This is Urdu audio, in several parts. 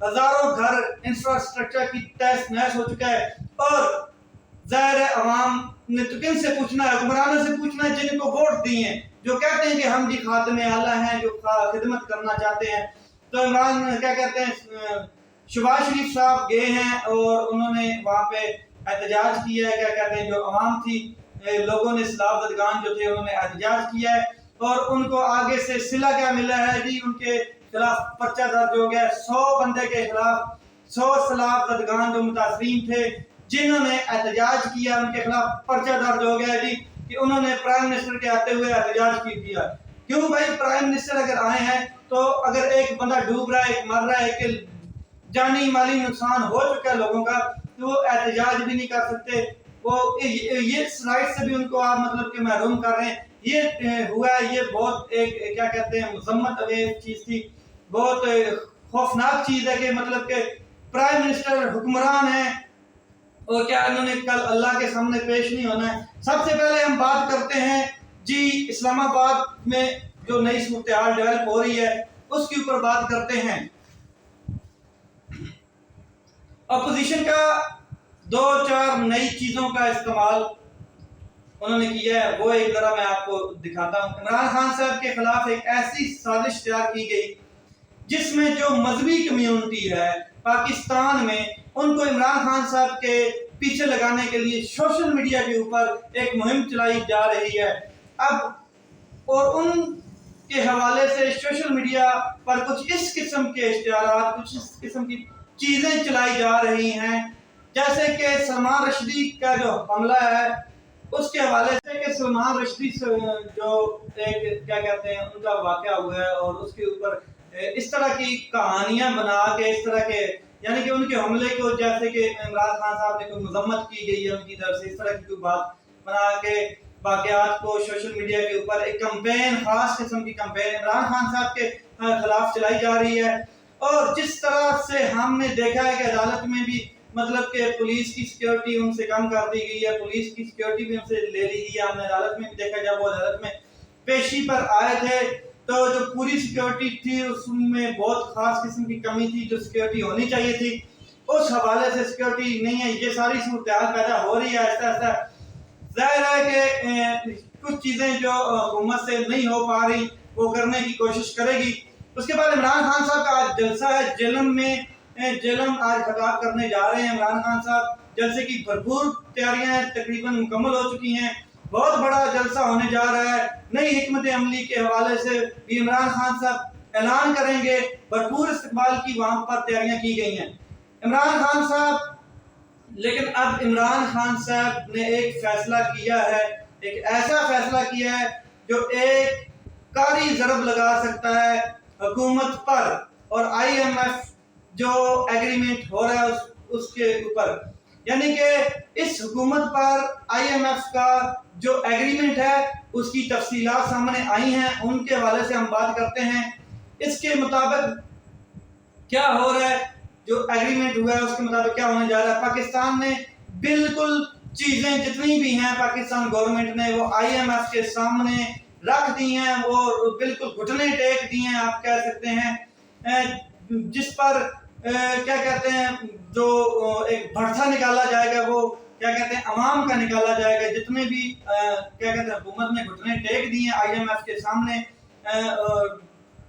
ہزاروں گھر انفراسٹرکچر کی تہس نہس ہو چکا ہے، اور ظاہر ہے عوام نے تو کن سے پوچھنا ہے؟ حکمرانوں سے پوچھنا ہے جن کو ووٹ دی ہیں، جو کہتے ہیں کہ ہم بھی خادم اعلیٰ ہیں، جو خدمت کرنا چاہتے ہیں۔ تو عمران کیا کہتے ہیں، شہباز شریف صاحب گئے ہیں اور انہوں نے وہاں پہ احتجاج کیا ہے، کیا کہتے ہیں جو عوام تھی، لوگوں نے اسلاف زدگان جو تھے انہوں نے احتجاج کیا ہے، اور ان کو آگے سے صلہ کیا ملا ہے جی، ان کے خلاف پرچہ درج ہو گیا ہے 100 بندے کے خلاف، 100 اسلاف زدگان جو متاثرین تھے جنہوں نے احتجاج کیا، ان کے خلاف پرچہ درج ہو گیا ہے جی، کہ انہوں نے پرائم منسٹر کے آتے ہوئے احتجاج کیا۔ کیوں بھائی؟ پرائم منسٹر اگر آئے ہیں تو اگر ایک بندہ ڈوب رہا ہے، ایک مر رہا ہے، کہ جانی مالی نقصان ہو چکا ہے لوگوں کا، تو وہ احتجاج بھی نہیں کر سکتے، وہ یہ رائٹ سے بھی ان کو آپ مطلب کہ محروم کر رہے ہیں۔ یہ ہوا ہے، یہ بہت ایک کیا کہتے ہیں مذمت انگیز چیز تھی، بہت خوفناک چیز ہے کہ مطلب کہ پرائم منسٹر حکمران ہیں اور کیا انہوں نے کل اللہ کے سامنے پیش نہیں ہونا ہے۔ سب سے پہلے ہم بات کرتے ہیں جی اسلام آباد میں جو نئی صورتحال ڈیولپ ہو رہی ہے اس کے اوپر بات کرتے ہیں۔ اپوزیشن کا 2-4 نئی چیزوں کا استعمال انہوں نے کیا ہے، وہ ایک ذرا میں آپ کو دکھاتا ہوں۔ عمران خان صاحب کے خلاف ایک ایسی سازش تیار کی گئی جس میں جو مذہبی کمیونٹی ہے پاکستان میں، ان کو عمران خان صاحب کے پیچھے لگانے کے لیے سوشل میڈیا کے اوپر ایک مہم چلائی جا رہی ہے۔ اب اور ان کے حوالے سے سوشل میڈیا پر کچھ اس قسم کے اشتہارات، کچھ اس قسم کی چیزیں چلائی جا رہی ہیں، جیسے کہ سلمان رشدی کا جو حملہ ہے اس کے حوالے سے، کہ سلمان رشدی سے جو ایک کیا کہتے ہیں ان کا واقعہ ہوا ہے، اور اس کے اوپر اس طرح کی کہانیاں بنا کے، اس طرح کے یعنی کہ ان کے حملے کو جیسے کہ عمران خان صاحب نے کوئی مذمت کی گئی ہے ان کی طرف سے، اس طرح کی کوئی بات بنا کے واقعات کو سوشل میڈیا کے اوپر ایک کمپین، خاص قسم کی کمپین عمران خان صاحب کے خلاف چلائی جا رہی ہے۔ اور جس طرح سے ہم نے دیکھا ہے کہ عدالت میں بھی مطلب کہ پولیس کی سیکیورٹی ان سے کم کر دی گئی ہے، پولیس کی سیکیورٹی بھی ان سے لے لی گئی ہے۔ ہم نے عدالت میں بھی دیکھا جب وہ عدالت میں پیشی پر آئے تھے تو جو پوری سیکیورٹی تھی اس میں بہت خاص قسم کی کمی تھی، جو سیکیورٹی ہونی چاہیے تھی اس حوالے سے سیکیورٹی نہیں ہے۔ یہ ساری صورتحال پیدا ہو رہی ہے آہستہ آہستہ۔ ظاہر ہے کہ کچھ چیزیں جو حکومت سے نہیں ہو پا رہی وہ کرنے کی کوشش کرے گی۔ اس کے بعد عمران خان صاحب کا آج جلسہ ہے جیلم میں، جیلم آج خطاب کرنے جا رہے ہیں عمران خان صاحب۔ جلسے کی بھرپور تیاریاں ہیں، تقریباً مکمل ہو چکی ہیں، بہت بڑا جلسہ ہونے جا رہا ہے۔ نئی حکمت عملی کے حوالے سے بھی عمران خان صاحب اعلان کریں گے، بھرپور استقبال کی وہاں پر تیاریاں کی گئی ہیں عمران خان صاحب۔ لیکن اب عمران خان صاحب نے ایک فیصلہ کیا ہے، ایک ایسا فیصلہ کیا ہے جو ایک کاری ضرب لگا سکتا ہے حکومت پر اور آئی ایم ایف جو ایگریمنٹ ہو رہا ہے اس کے اوپر، یعنی کہ اس حکومت پر آئی ایم ایف کا جو ایگریمنٹ ہے اس کی تفصیلات سامنے آئی ہیں، ان کے حوالے سے ہم بات کرتے ہیں۔ اس کے مطابق کیا ہو رہا ہے، جو ایگریمنٹ ہوا ہے اس کے مطابق کیا ہونے جا رہا ہے۔ پاکستان نے بالکل چیزیں جتنی بھی ہیں پاکستان گورنمنٹ نے وہ آئی ایم ایف کے سامنے رکھ دی ہیں، وہ بالکل گھٹنے ٹیک دی ہیں آپ کہہ سکتے ہیں، جس پر کیا کہتے ہیں جو ایک بھرسا نکالا جائے گا وہ کیا کہتے ہیں عوام کا نکالا جائے گا۔ جتنے بھی کیا کہتے ہیں حکومت نے گھٹنے ٹیک دی ہیں آئی ایم ایف کے سامنے،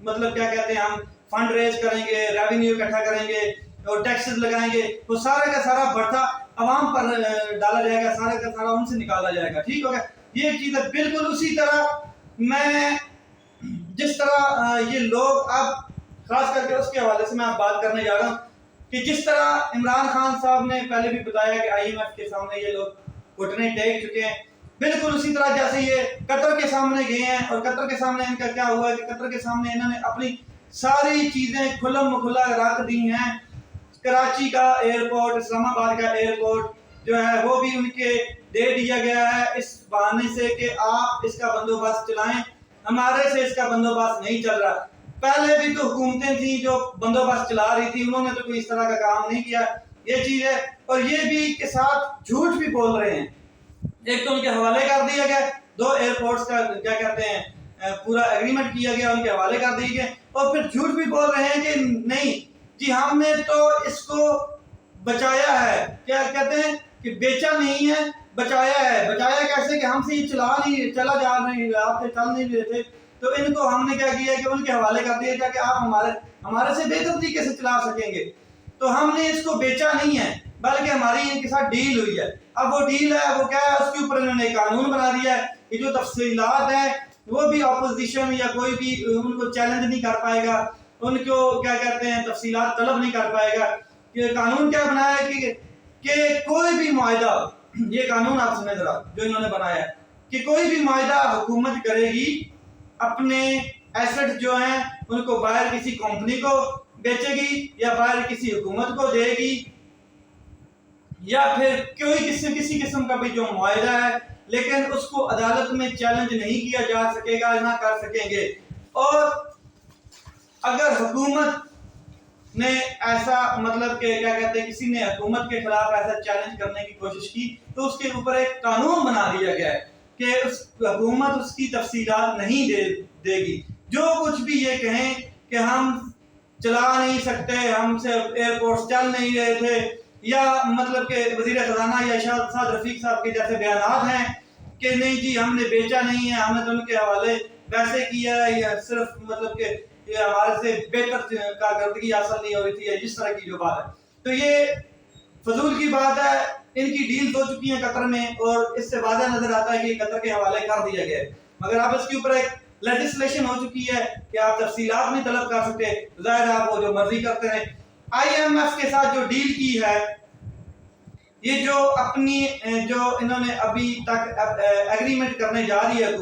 مطلب کیا کہتے ہیں ہم فنڈ ریز کریں گے، ریونیو اکٹھا کریں گے اور ٹیکسز لگائیں گے، وہ سارا کا سارا بھرسا عوام پر ڈالا جائے گا، سارا کا سارا ان سے نکالا جائے گا۔ ٹھیک ہو گیا، یہ چیز ہے بالکل اسی طرح میں جس طرح یہ لوگ اب خاص کر کے اس کے حوالے سے میں آپ بات کرنے جا رہا ہوں کہ جس طرح عمران خان صاحب نے پہلے بھی بتایا کہ آئی ایم ایف کے سامنے یہ لوگ گھٹنے ٹیک چکے ہیں، بالکل اسی طرح جیسے یہ قطر کے سامنے گئے ہیں اور قطر کے سامنے ان کا کیا ہوا ہے کہ قطر کے سامنے انہوں نے اپنی ساری چیزیں کھلم کھلا رکھ دی ہیں۔ کراچی کا ایئرپورٹ، اسلام آباد کا ایئرپورٹ جو ہے وہ بھی ان کے دے دیا گیا ہے اس بہانے سے کہ آپ اس کا بندوبست چلائیں، ہمارے سے اس کا بندوبست نہیں چل رہا۔ پہلے بھی تو حکومتیں تھیں جو بندوبست چلا رہی تھی، انہوں نے تو کوئی اس طرح کا کام نہیں کیا، یہ چیز ہے۔ اور یہ بھی کے ساتھ جھوٹ بھی بول رہے ہیں، ایک تو ان کے حوالے کر دیا گیا 2 ایئرپورٹس کا کیا کہتے ہیں پورا ایگریمنٹ کیا گیا، ان کے حوالے کر دیے گئے، اور پھر جھوٹ بھی بول رہے ہیں کہ نہیں جی ہم نے تو اس کو بچایا ہے، کیا کہتے ہیں کہ بیچا نہیں ہے، بچایا ہے۔ بچایا کیسے کہ ہم سے یہ چلا جا نہیں رہا، آپ سے چل نہیں رہے تھے، تو ان کو ہم نے کیا کیا کہ ان کے حوالے کر دیا کہ آپ ہمارے سے بہتر طریقے سے چلا سکیں گے۔ تو ہم نے اس کو بیچا نہیں ہے، بلکہ ہماری ان کے ساتھ ڈیل ہوئی ہے۔ اب وہ ڈیل ہے، وہ کیا ہے، اس کے اوپر انہوں نے قانون بنا دیا ہے کہ جو تفصیلات ہیں وہ بھی اپوزیشن یا کوئی بھی ان کو چیلنج نہیں کر پائے گا، ان کو کیا کہتے ہیں تفصیلات طلب نہیں کر پائے گا۔ یہ قانون کیا بنایا ہے کہ کوئی بھی معاہدہ، یہ قانون آپ سمجھ ذرا جو انہوں نے بنایا ہے کہ کوئی بھی معاہدہ حکومت کرے گی اپنے ایسٹ جو ہیں ان کو باہر کسی کمپنی کو بیچے گی یا باہر کسی حکومت کو دے گی، یا پھر کسی قسم کا بھی جو معاہدہ ہے، لیکن اس کو عدالت میں چیلنج نہیں کیا جا سکے گا، نہ کر سکیں گے۔ اور اگر حکومت نے ایسا مطلب کہ کیا کہتے ہیں کسی نے حکومت کے خلاف ایسا چیلنج کرنے کی کوشش کی تو اس کے اوپر ایک قانون بنا دیا گیا ہے کہ حکومت اس کی تفصیلات نہیں دے گی۔ جو کچھ بھی یہ کہیں کہ ہم چلا نہیں سکتے، ہم سے ایئرپورٹ چل نہیں رہے تھے، یا مطلب کہ وزیر خزانہ یا شاہد رفیق صاحب کے جیسے بیانات ہیں کہ نہیں جی ہم نے بیچا نہیں ہے، ہم نے تو ان کے حوالے ویسے کیا ہے، یا صرف مطلب کہ یہ ہمارے سے بہتر کارکردگی حاصل نہیں ہو رہی تھی، یا جس طرح کی جو بات ہے، تو یہ فضول کی بات ہے۔ ان کی ڈیل ہو چکی ہیں قطر میں، اور اس سے واضح نظر آتا ہے کہ قطر کے حوالے کر دیا گیا ہے، مگر اب اس کے اوپر ایک لیجسلیشن ہو چکی ہے کہ آپ تفصیلات نہیں طلب کر سکتے، ظاہر ہے آپ وہ جو مرضی کرتے رہیں۔ آئی ایم ایف کے ساتھ جو ڈیل کی ہے، یہ جو اپنی جو انہوں نے ابھی تک ایگریمنٹ کرنے جا رہی ہے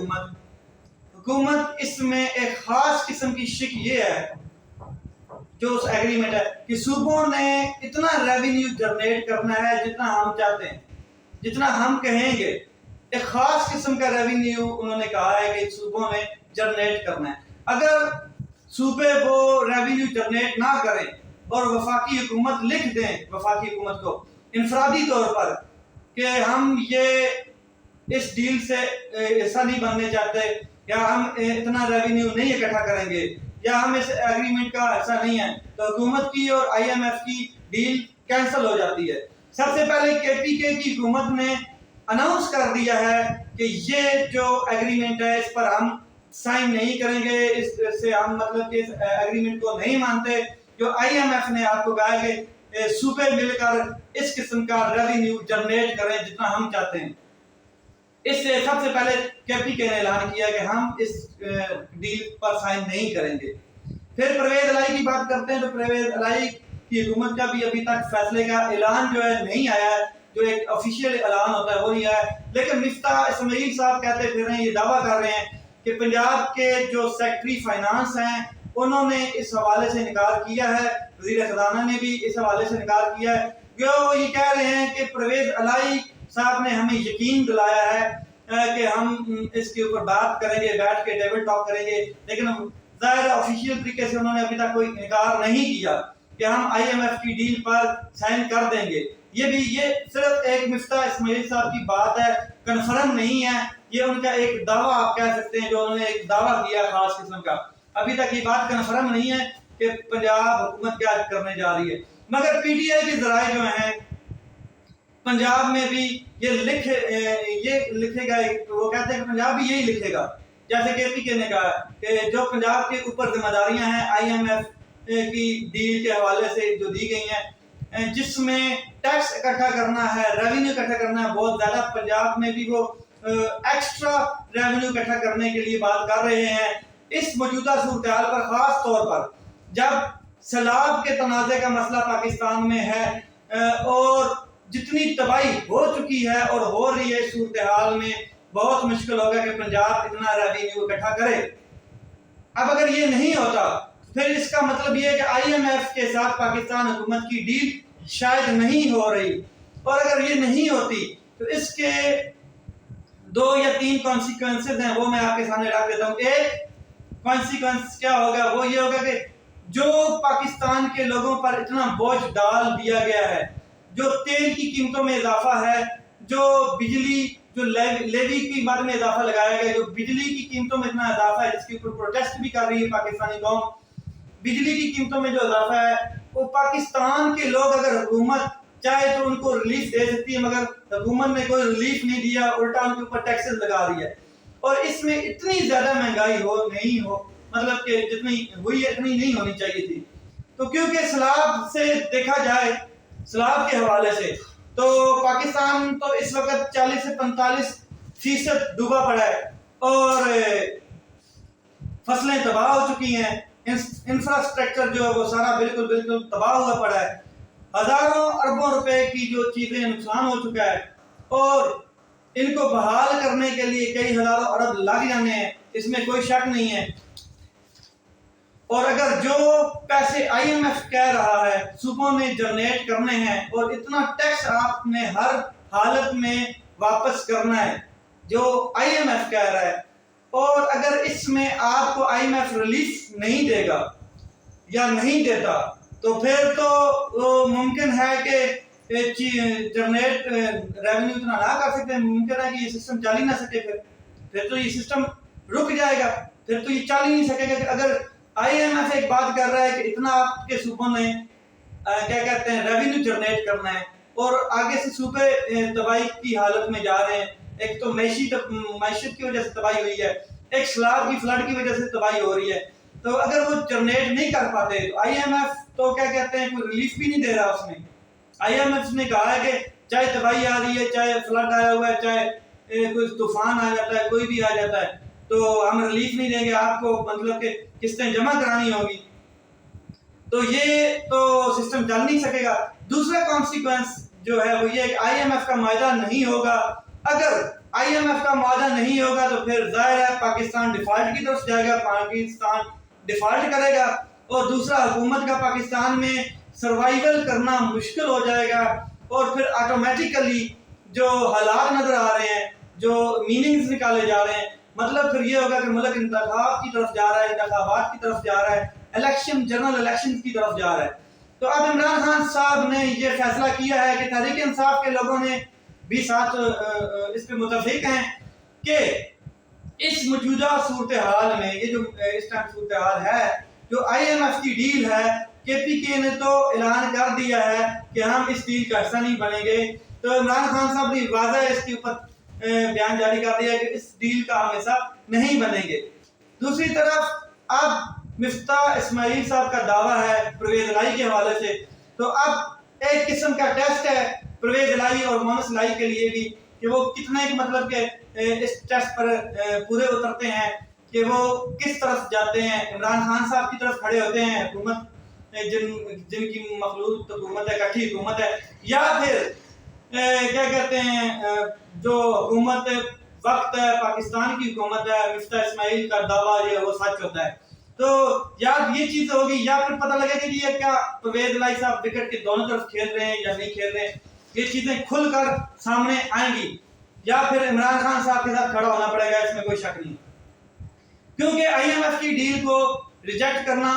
حکومت اس میں ایک خاص قسم کی شک یہ ہے جو اس ایگریمنٹ ہے کہ صوبوں نے اتنا ریونیو جنریٹ کرنا ہے جتنا ہم چاہتے ہیں، جتنا ہم کہیں گے۔ ایک خاص قسم کا ریونیو انہوں نے کہا ہے کہ صوبوں نے جنریٹ کرنا ہے۔ اگر صوبے وہ ریونیو جنریٹ نہ کریں اور وفاقی حکومت لکھ دیں، وفاقی حکومت کو انفرادی طور پر کہ ہم یہ اس ڈیل سے حصہ نہیں بننے چاہتے، یا ہم اتنا ریونیو نہیں اکٹھا کریں گے، یا ہم اس ایگریمنٹ کا حصہ نہیں ہے، تو حکومت کی اور آئی ایم ایف کی ڈیل کینسل ہو جاتی ہے۔ سب سے پہلے کے پی کے کی حکومت نے اناؤنس کر دیا ہے کہ یہ جو ایگریمنٹ ہے اس پر ہم سائن نہیں کریں گے، اس سے ہم مطلب کہ اس ایگریمنٹ کو نہیں مانتے۔ جو آئی ایم ایف نے آپ کو کہا ہے کہ صوبے مل کر اس قسم کا ریونیو جنریٹ کریں جتنا ہم چاہتے ہیں۔ اس سے سب سے پہلے کے پی کے نے اعلان کیا کہ ہم اس ڈیل پر سائن نہیں کریں گے۔ پھر پرویز الہی کی بات کرتے ہیں تو پرویز الہی کی حکومت کا بھی ابھی تک فیصلے کا اعلان جو ہے نہیں آیا ہے، جو ایک آفیشیل اعلان ہوتا ہے وہ نہیں آیا ہے، لیکن مفتاح اسماعیل صاحب کہتے پھر رہے ہیں، یہ دعویٰ کر رہے ہیں کہ پنجاب کے جو سیکٹری فائنانس ہیں انہوں نے اس حوالے سے انکار کیا ہے، وزیر خزانہ نے بھی اس حوالے سے انکار کیا ہے، وہ یہ کہہ رہے ہیں کہ پرویز الہی صاحب نے ہمیں یقین دلایا ہے کہ ہم اس کے اوپر بات کریں گے، بیٹھ کے ٹیبل ٹاک کریں گے، لیکن ظاہر آفیشیل طریقے سے انہوں نے ابھی تک کوئی انکار نہیں کیا کہ ہم آئی ایم ایف کی ڈیل پر سائن کر دیں گے۔ یہ صرف ایک مفتاح اسماعیل صاحب کی بات ہے، کنفرم نہیں ہے، یہ ان کا ایک دعویٰ آپ کہہ سکتے ہیں جو انہوں نے ایک دعویٰ کیا خاص قسم کا۔ ابھی تک یہ بات کنفرم نہیں ہے کہ پنجاب حکومت کیا کرنے جا رہی ہے، مگر پی ٹی آئی کے ذرائع جو ہیں پنجاب میں بھی یہ لکھے گا، وہ کہتے ہیں کہ پنجاب بھی یہی لکھے گا، جیسے کے پی کے نے کہا کہ جو پنجاب کے اوپر ذمہ داریاں ہیں آئی ایم ایف کی ڈیل کے حوالے سے جو دی گئی ہیں، جس میں ٹیکس اکٹھا کرنا ہے، ریونیو اکٹھا کرنا ہے بہت زیادہ، پنجاب میں بھی وہ ایکسٹرا ریونیو اکٹھا کرنے کے لیے بات کر رہے ہیں۔ اس موجودہ صورتحال پر خاص طور پر جب سیلاب کے تنازع کا مسئلہ پاکستان میں ہے اور جتنی تباہی ہو چکی ہے اور ہو رہی ہے، صورتحال میں بہت مشکل ہوگا کہ پنجاب اتنا ریونیو اکٹھا کرے۔ اب اگر یہ نہیں ہوتا پھر اس کا مطلب یہ ہے کہ آئی ایم ایف کے ساتھ پاکستان حکومت کی ڈیل شاید نہیں ہو رہی، اور اگر یہ نہیں ہوتی تو اس کے 2 یا 3 کانسیکوینسز ہیں، وہ میں آپ کے سامنے رکھ دیتا ہوں۔ ایک کانسیکوینس کیا ہوگا، وہ یہ ہوگا کہ جو پاکستان کے لوگوں پر اتنا بوجھ ڈال دیا گیا ہے، جو تیل کی قیمتوں میں اضافہ ہے، جو بجلی جو لیوی کی مد میں اضافہ لگایا گیا، جو بجلی کی قیمتوں میں اتنا اضافہ ہے جس کے اوپر پروٹیسٹ بھی کر رہی ہے پاکستانی قوم، بجلی کی قیمتوں میں جو اضافہ ہے وہ پاکستان کے لوگ اگر حکومت چاہے تو ان کو ریلیف دے سکتی ہے، مگر حکومت نے کوئی ریلیف نہیں دیا، الٹا ان کے اوپر ٹیکسز لگا دیا ہے۔ اور اس میں اتنی زیادہ مہنگائی نہیں ہو مطلب کہ جتنی ہوئی ہے اتنی نہیں ہونی چاہیے تھی۔ تو کیونکہ سیلاب سے دیکھا جائے، سیلاب کے حوالے سے تو پاکستان تو اس وقت 40 سے 45% ڈوبا پڑا ہے، اور فصلیں تباہ ہو چکی ہیں، انفراسٹرکچر جو ہے وہ سارا بالکل تباہ ہوا پڑا ہے، ہزاروں اربوں روپے کی جو چیزیں نقصان ہو چکا ہے، اور ان کو بحال کرنے کے لیے کئی ہزاروں ارب لگ جانے ہیں، اس میں کوئی شک نہیں ہے۔ اور اگر جو پیسے آئی ایم ایف کہہ رہا ہے صوبوں نے جنریٹ کرنے ہیں، اور اتنا ٹیکس آپ نے ہر حالت میں واپس کرنا ہے جو آئی ایم ایف کہہ رہا ہے، اور اگر اس میں آپ کو آئی ایم ایف ریلیف نہیں دے گا یا نہیں دیتا تو پھر تو ممکن ہے کہ جنریٹ ریونیو اتنا نہ کر سکتے، ممکن ہے کہ یہ سسٹم چل ہی نہ سکے، پھر تو یہ سسٹم رک جائے گا، پھر تو یہ چل ہی نہیں سکے گا۔ کہ اگر آئی ایم ایف ایک بات کر رہا ہے کہ اتنا آپ کے صوبوں نے کیا کہتے ہیں ریونیو جنریٹ کرنا ہے، اور آگے سے صوبے تباہی کی حالت میں جا رہے ہیں، ایک تو معیشت کی وجہ سے تباہی ہوئی ہے، ایک سیلاب کی فلڈ کی وجہ سے تباہی ہو رہی ہے، تو اگر وہ جنریٹ نہیں کر پاتے تو آئی ایم ایف تو کیا کہتے ہیں کوئی ریلیف بھی نہیں دے رہا۔ اس میں آئی ایم ایف نے کہا ہے کہ چاہے تباہی آ رہی ہے، چاہے فلڈ آیا ہوا ہے، چاہے کوئی طوفان آ جاتا ہے، کوئی بھی آ جاتا ہے، تو ہم ریلیف نہیں دیں گے آپ کو، مطلب کہ قسطیں جمع کرانی ہوگی، تو یہ تو سسٹم چل نہیں سکے گا۔ دوسرا کانسیکوینس جو ہے وہ یہ ہے کہ آئی ایم ایف کا معاہدہ نہیں ہوگا۔ اگر آئی ایم ایف کا معاہدہ نہیں ہوگا تو پھر ظاہر ہے پاکستان ڈیفالٹ کی طرف جائے گا، پاکستان ڈیفالٹ کرے گا، اور دوسرا حکومت کا پاکستان میں سروائیول کرنا مشکل ہو جائے گا، اور پھر آٹومیٹیکلی جو حالات نظر آ رہے ہیں، جو میننگز نکالے جا رہے ہیں، مطلب پھر یہ ہوگا کہ ملک انتخاب کی طرف جا رہا ہے، انتخابات کی طرف جا رہا ہے، جنرل الیکشن کی طرف جا رہا ہے۔ تو اب عمران خان صاحب نے یہ فیصلہ کیا ہے کہ تحریک انصاف کے لوگوں نے بھی ساتھ اس پہ متفق ہیں کہ اس موجودہ صورتحال میں، یہ جو اس ٹائم صورتحال ہے، جو آئی ایم ایف کی ڈیل ہے، کے پی کے نے تو اعلان کر دیا ہے کہ ہم اس ڈیل کا حصہ نہیں بنیں گے، تو عمران خان صاحب نے واضح اس کے اوپر بیان جاری کر دیا کہ اس ڈیل کا ہم حصہ نہیں بنیں گے۔ دوسری طرف اب مفتاح اسماعیل صاحب کا دعویٰ ہے پرویز الہی کے حوالے سے، تو اب ایک قسم کا ٹیسٹ ہے پرویز الہی اور مونس الہی کے لیے بھی کہ وہ کتنے مطلب کہ اس ٹیسٹ پر پورے اترتے ہیں، کہ وہ کس طرف جاتے ہیں، عمران خان صاحب کی طرف کھڑے ہوتے ہیں، حکومت جن کی مخلوط حکومت ہے، اکٹھی حکومت ہے، یا پھر کیا کہتے ہیں جو حکومت وقت ہے پاکستان کی حکومت ہے، مفتاح اسماعیل کا دعویٰ یہ وہ سچ ہوتا ہے۔ تو یا یہ چیز ہوگی، یا پھر پتہ لگے گا کہ یہ کیا پرویز الہی صاحب وکٹ کے دونوں طرف کھیل رہے ہیں یا نہیں کھیل رہے ہیں، یہ چیزیں کھل کر سامنے آئیں گی، یا پھر عمران خان صاحب کے ساتھ کھڑا ہونا پڑے گا، اس میں کوئی شک نہیں، کیونکہ آئی ایم ایف کی ڈیل کو ریجیکٹ کرنا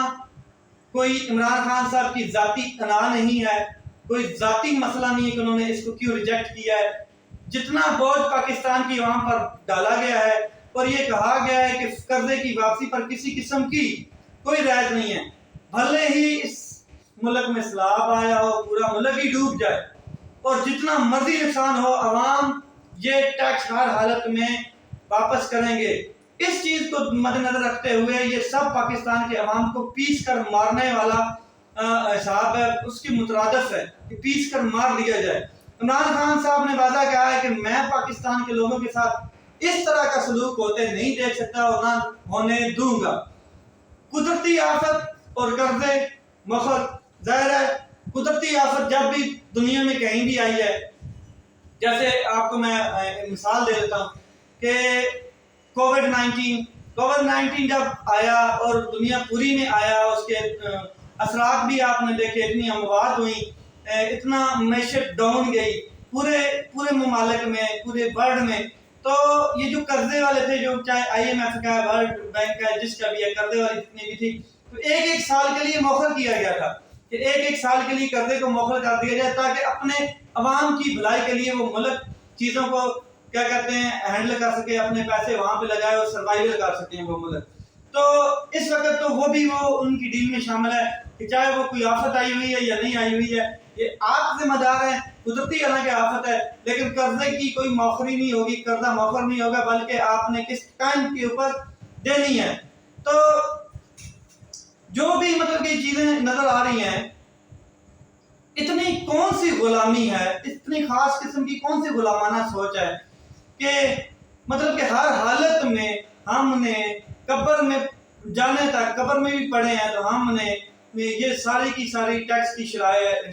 کوئی عمران خان صاحب کی ذاتی انا نہیں ہے، کوئی ذاتی مسئلہ نہیں ہے کہ انہوں نے اس کو کیوں ریجیکٹ کیا ہے۔ جتنا بوجھ پاکستان کی عوام پر ڈالا گیا ہے اور یہ کہا گیا ہے کہ قرضے کی واپسی پر کسی قسم کی کوئی رعایت نہیں ہے، بھلے ہی اس ملک میں سیلاب آیا ہو، پورا ملک ہی ڈوب جائے اور جتنا مرضی نقصان ہو، عوام یہ ٹیکس ہر حالت میں واپس کریں گے۔ اس چیز کو مد نظر رکھتے ہوئے یہ سب پاکستان کے عوام کو پیس کر مارنے والا حساب ہے، اس کی مترادف ہے کہ پیس کر مار دیا جائے۔ عمران خان صاحب نے واضح کہا ہے کہ میں پاکستان کے لوگوں کے ساتھ اس طرح کا سلوک ہوتے نہیں دیکھ سکتا اور نہ ہونے دوں گا۔ قدرتی آفت اور قرضے مخر، ظاہر ہے قدرتی آفت جب بھی دنیا میں کہیں بھی آئی ہے، جیسے آپ کو میں مثال دے دیتا ہوں کہ کووڈ-19 جب آیا اور دنیا پوری میں آیا، اس کے اثرات بھی آپ نے دیکھے، اتنی اموات ہوئی، اتنا معیشت ڈاؤن گئی پورے ممالک میں، پورے ورلڈ میں۔ تو یہ جو قرضے والے تھے، جو چاہے آئی ایم ایف کا ہے، ورلڈ بینک کا ہے، جس کا بھی ہے، قرضے والی جتنی بھی تھی، تو ایک سال کے لیے موخر کیا گیا تھا کہ ایک سال کے لیے قرضے کو موخر کر دیا جائے تاکہ اپنے عوام کی بھلائی کے لیے وہ ملک چیزوں کو کیا کہتے ہیں ہینڈل کر سکے، اپنے پیسے وہاں پہ لگائے اور سروائیول کر سکیں وہ ملک۔ تو اس وقت تو وہ بھی وہ ان کی ڈیل میں شامل ہے کہ چاہے وہ کوئی آفت آئی ہوئی ہے یا نہیں آئی ہوئی ہے، یہ آپ ذمہ دار ہیں، قدرتی حالانکہ آفت ہے، لیکن قرضے کی کوئی موخری نہیں ہوگی، قرضہ موخر نہیں ہوگا، بلکہ آپ نے کس ٹائم کے اوپر دینی ہے۔ تو جو بھی مطلب کہ چیزیں نظر آ رہی ہیں، اتنی کون سی غلامی ہے، اتنی خاص قسم کی کون سی غلامانہ سوچ ہے کہ مطلب کہ ہر حالت میں ہم نے قبر میں جانے تک، قبر میں بھی پڑے ہیں تو ہم نے یہ ساری کی ساری ٹیکس کی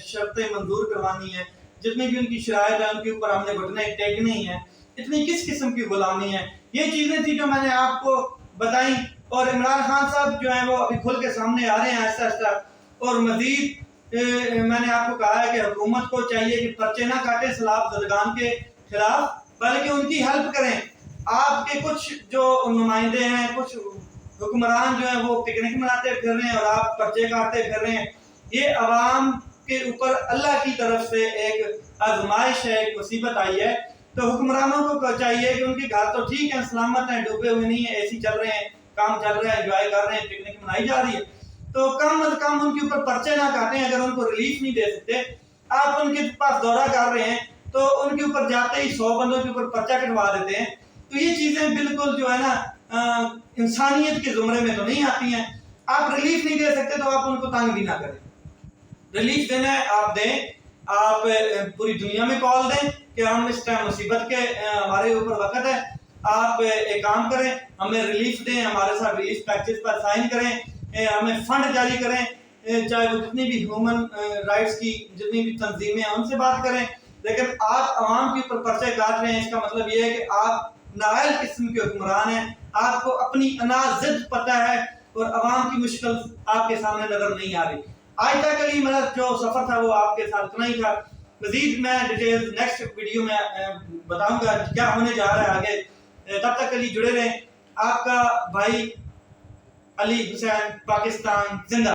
شرطیں منظور کروانی ہیں، جتنی بھی ان کی شرائط ہیں ان کے اوپر ہم نے گھٹنے ٹیکنے ہی ہیں۔ اتنی کس قسم کی غلامی ہے؟ یہ چیزیں تھی جو میں نے آپ کو بتائیں، اور عمران خان صاحب جو ہیں وہ ابھی کھل کے سامنے آ رہے ہیں آہستہ آہستہ، اور مزید میں نے آپ کو کہا ہے کہ حکومت کو چاہیے کہ پرچے نہ کاٹیں سیلاب زدگان کے خلاف، بلکہ ان کی ہیلپ کریں۔ آپ کے کچھ جو نمائندے ہیں، کچھ حکمران جو ہیں وہ پکنک مناتے پھر رہے ہیں اور آپ پرچے کاٹتے پھر رہے ہیں۔ یہ عوام کے اوپر اللہ کی طرف سے ایک آزمائش ہے، ایک مصیبت آئی ہے، تو حکمرانوں کو چاہیے کہ ان کے گھر تو ٹھیک ہیں، سلامت ہیں، ڈوبے ہوئے نہیں ہیں، اے سی چل رہے ہیں، کام چل رہا ہے، انجوائے کر رہے ہیں، پکنک منائی جا رہی ہے، تو کم از کم ان کے اوپر پرچے نہ کاٹیں۔ اگر ان کو ریلیف نہیں دے سکتے، آپ ان کے پاس دورہ کر رہے ہیں تو ان کے اوپر جاتے ہی 100 بندوں کے اوپر پرچہ کٹوا دیتے ہیں، تو یہ چیزیں بالکل جو ہے نا انسانیت کے زمرے میں تو نہیں آتی ہیں۔ آپ ریلیف نہیں دے سکتے تو آپ ان کو تنگ بھی نہ کریں، ریلیف دینا ہے آپ دیں، آپ پوری دنیا میں کال دیں کہ ہم اس ٹائم مصیبت کے ہمارے اوپر وقت ہے، آپ ایک کام کریں، ہمیں ریلیف دیں، ہمارے ساتھ ریلیف پیکجز پر سائن کریں، ہمیں فنڈ جاری کریں، چاہے وہ جتنی بھی ہیومن رائٹس کی جتنی بھی تنظیمیں ہیں ان سے بات کریں، لیکن آپ عوام کے اوپر پرچے کاٹ رہے ہیں، اس کا مطلب یہ ہے کہ آپ نااہل قسم کے حکمران ہیں، آپ کو اپنی انا ضد پتہ ہے اور عوام کی مشکل آپ کے سامنے نظر نہیں آ رہی۔ آج تک کے لیے میرا جو سفر تھا وہ آپ کے ساتھ اتنا ہی تھا، مزید میں ڈیٹیلز نیکسٹ ویڈیو میں بتاؤں گا کیا ہونے جا رہا ہے آگے، تب تک کے لیے جڑے رہیں۔ آپ کا بھائی علی حسین، پاکستان زندہ۔